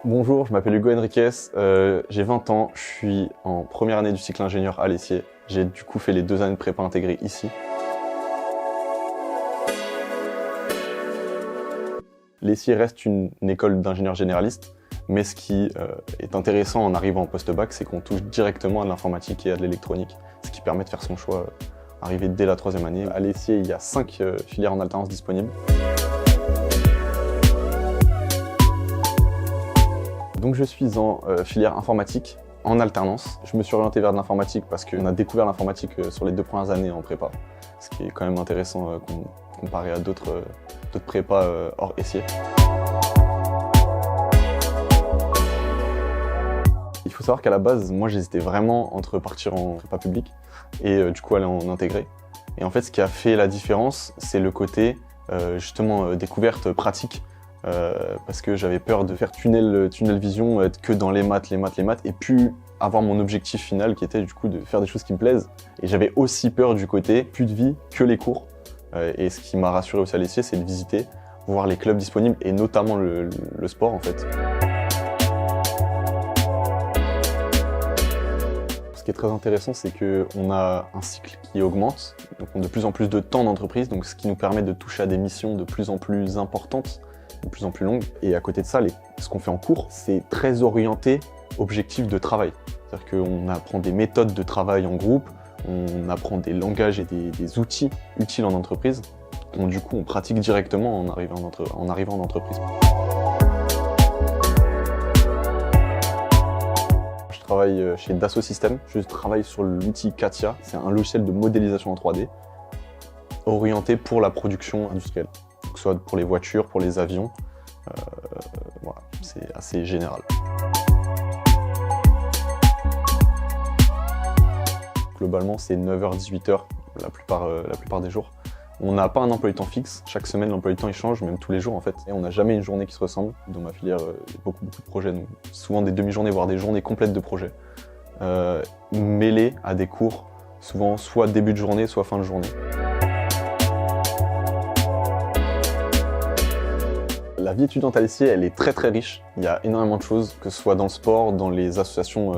Bonjour, je m'appelle Hugo Henriquez, j'ai 20 ans, je suis en première année du cycle ingénieur à l'Essier. J'ai du coup fait les 2 années de prépa intégrée ici. L'Essier reste une école d'ingénieurs généralistes, mais ce qui est intéressant en arrivant en post-bac, c'est qu'on touche directement à de l'informatique et à de l'électronique, ce qui permet de faire son choix arrivé dès la 3e année. À l'Essier, il y a 5 filières en alternance disponibles. Donc je suis en filière informatique, en alternance. Je me suis orienté vers de l'informatique parce qu'on a découvert l'informatique sur les 2 premières années en prépa, ce qui est quand même intéressant comparé à d'autres prépas hors Essier. Il faut savoir qu'à la base, moi j'hésitais vraiment entre partir en prépa publique et du coup aller en intégré. Et en fait, ce qui a fait la différence, c'est le côté justement découverte pratique. Parce que j'avais peur de faire tunnel vision, être que dans les maths, et puis avoir mon objectif final qui était du coup de faire des choses qui me plaisent. Et j'avais aussi peur du côté plus de vie que les cours. Et ce qui m'a rassuré aussi à l'Essier, c'est de visiter, voir les clubs disponibles et notamment le sport en fait. Ce qui est très intéressant, c'est qu'on a un cycle qui augmente, donc on a de plus en plus de temps d'entreprise, donc ce qui nous permet de toucher à des missions de plus en plus importantes, de plus en plus longue. Et à côté de ça, ce qu'on fait en cours, c'est très orienté objectif de travail. C'est-à-dire qu'on apprend des méthodes de travail en groupe, on apprend des langages et des outils utiles en entreprise. Donc du coup, on pratique directement en arrivant en entreprise. Je travaille chez Dassault Systèmes. Je travaille sur l'outil CATIA. C'est un logiciel de modélisation en 3D orienté pour la production industrielle. Que ce soit pour les voitures, pour les avions, voilà, c'est assez général. Globalement, c'est 9h-18h la plupart des jours. On n'a pas un emploi du temps fixe, chaque semaine l'emploi du temps il change, même tous les jours en fait. Et on n'a jamais une journée qui se ressemble. Dans ma filière, il y a beaucoup de projets, donc souvent des demi-journées, voire des journées complètes de projets, mêlés à des cours, souvent soit début de journée, soit fin de journée. La vie étudiante à l'Essier, elle est très très riche. Il y a énormément de choses, que ce soit dans le sport, dans les associations,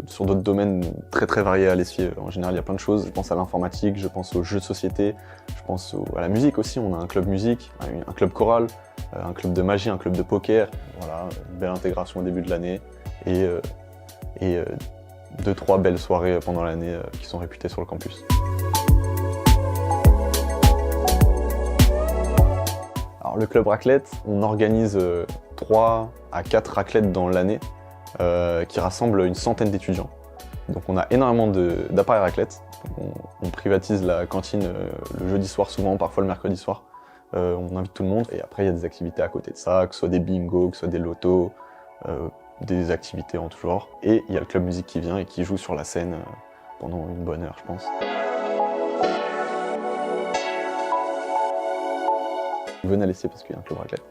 sur d'autres domaines très très variés à l'Essier. En général, il y a plein de choses. Je pense à l'informatique, je pense aux jeux de société, je pense à la musique aussi. On a un club musique, un club choral, un club de magie, un club de poker. Voilà, une belle intégration au début de l'année et 2-3 belles soirées pendant l'année qui sont réputées sur le campus. Alors, le club raclette, on organise 3 à 4 raclettes dans l'année qui rassemblent une centaine d'étudiants. Donc on a énormément d'appareils raclette. On privatise la cantine le jeudi soir souvent, parfois le mercredi soir. On invite tout le monde et après il y a des activités à côté de ça, que ce soit des bingos, que ce soit des lotos, des activités en tout genre. Et il y a le club musique qui vient et qui joue sur la scène pendant une bonne heure je pense. Venez à l'Essier parce qu'il y a un club raclette.